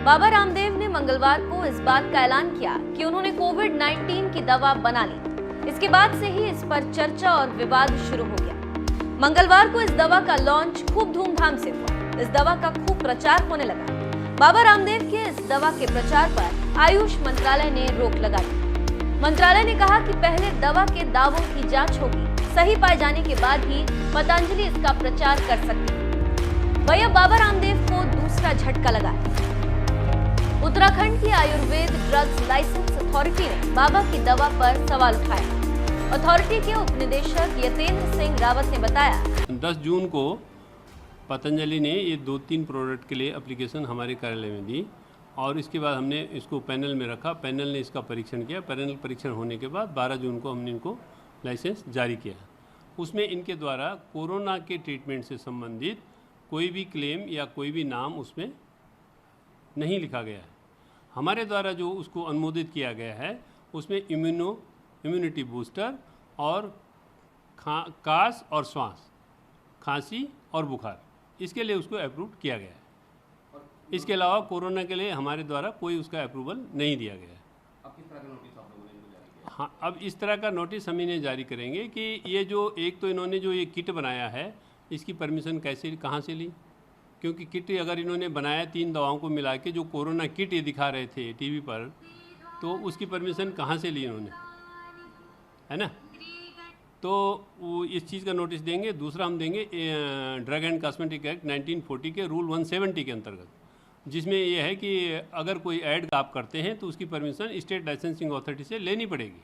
बाबा रामदेव ने मंगलवार को इस बात का ऐलान किया कि उन्होंने कोविड-19 की दवा बना ली। इसके बाद से ही इस पर चर्चा और विवाद शुरू हो गया। मंगलवार को इस दवा का लॉन्च खूब धूमधाम से हुआ। इस दवा का खूब प्रचार होने लगा। बाबा रामदेव के इस दवा के प्रचार पर आयुष मंत्रालय ने रोक लगा दी। मंत्रालय ने कहा कि पहले दवा के दावों की जांच होगी, सही पाए जाने के बाद ही पतंजलि इसका प्रचार कर सकती है। वही अब बाबा रामदेव को दूसरा झटका लगा है। उत्तराखंड की आयुर्वेद ड्रग्स लाइसेंस अथॉरिटी ने बाबा की दवा पर सवाल उठाया। अथॉरिटी के उपनिदेशक यतेंद्र सिंह रावत ने बताया, 10 जून को पतंजलि ने ये 2-3 प्रोडक्ट के लिए एप्लीकेशन हमारे कार्यालय में दी और इसके बाद हमने इसको पैनल में रखा। पैनल ने इसका परीक्षण किया। पैनल परीक्षण होने के बाद 12 जून को हमने इनको लाइसेंस जारी किया। उसमें इनके द्वारा कोरोना के ट्रीटमेंट से संबंधित कोई भी क्लेम या कोई भी नाम उसमें नहीं लिखा गया है। हमारे द्वारा जो उसको अनुमोदित किया गया है उसमें इम्यूनिटी बूस्टर और कास और श्वास, खांसी और बुखार, इसके लिए उसको अप्रूव किया गया है। इसके अलावा कोरोना के लिए हमारे द्वारा कोई उसका अप्रूवल नहीं दिया गया है। अब किस तरह का नोटिस आप लोगों ने इनको जारी किया? हाँ, अब इस तरह का नोटिस हम इन्हें जारी करेंगे कि ये जो एक तो इन्होंने जो ये किट बनाया है इसकी परमिशन कहाँ से ली, क्योंकि किट अगर इन्होंने बनाया 3 दवाओं को मिला के जो कोरोना किट ये दिखा रहे थे टीवी पर, तो उसकी परमिशन कहाँ से ली इन्होंने, है ना। तो वो इस चीज़ का नोटिस देंगे। दूसरा हम देंगे ड्रग एंड कॉस्मेटिक एक्ट 1940 के रूल 170 के अंतर्गत, जिसमें यह है कि अगर कोई ऐड आप करते हैं तो उसकी परमिशन स्टेट लाइसेंसिंग अथॉरिटी से लेनी पड़ेगी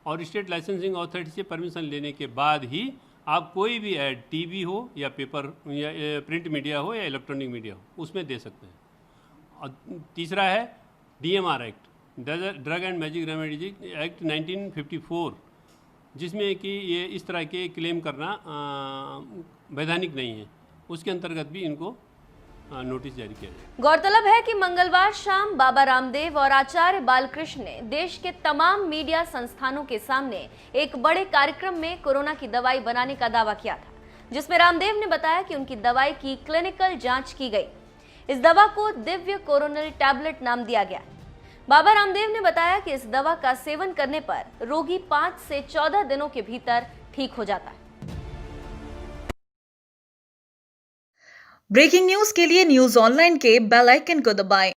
और स्टेट लाइसेंसिंग अथॉरिटी से परमिशन लेने के बाद ही आप कोई भी ऐड टीवी हो या पेपर या प्रिंट मीडिया हो या इलेक्ट्रॉनिक मीडिया हो उसमें दे सकते हैं। और तीसरा है DMR act, drug and magic remedies act 1954, जिसमें कि ये इस तरह के क्लेम करना वैधानिक नहीं है, उसके अंतर्गत भी इनको नोटिस जारी किया जाए। गौरतलब है कि मंगलवार शाम बाबा रामदेव और आचार्य बालकृष्ण ने देश के तमाम मीडिया संस्थानों के सामने एक बड़े कार्यक्रम में कोरोना की दवाई बनाने का दावा किया था, जिसमें रामदेव ने बताया कि उनकी दवाई की क्लिनिकल जांच की गई। इस दवा को दिव्य कोरोनल टैबलेट नाम दिया गया। बाबा रामदेव ने बताया कि इस दवा का सेवन करने पर रोगी 5 से 14 दिनों के भीतर ठीक हो जाता है। ब्रेकिंग न्यूज के लिए न्यूज ऑनलाइन के बेल आइकन को दबाएं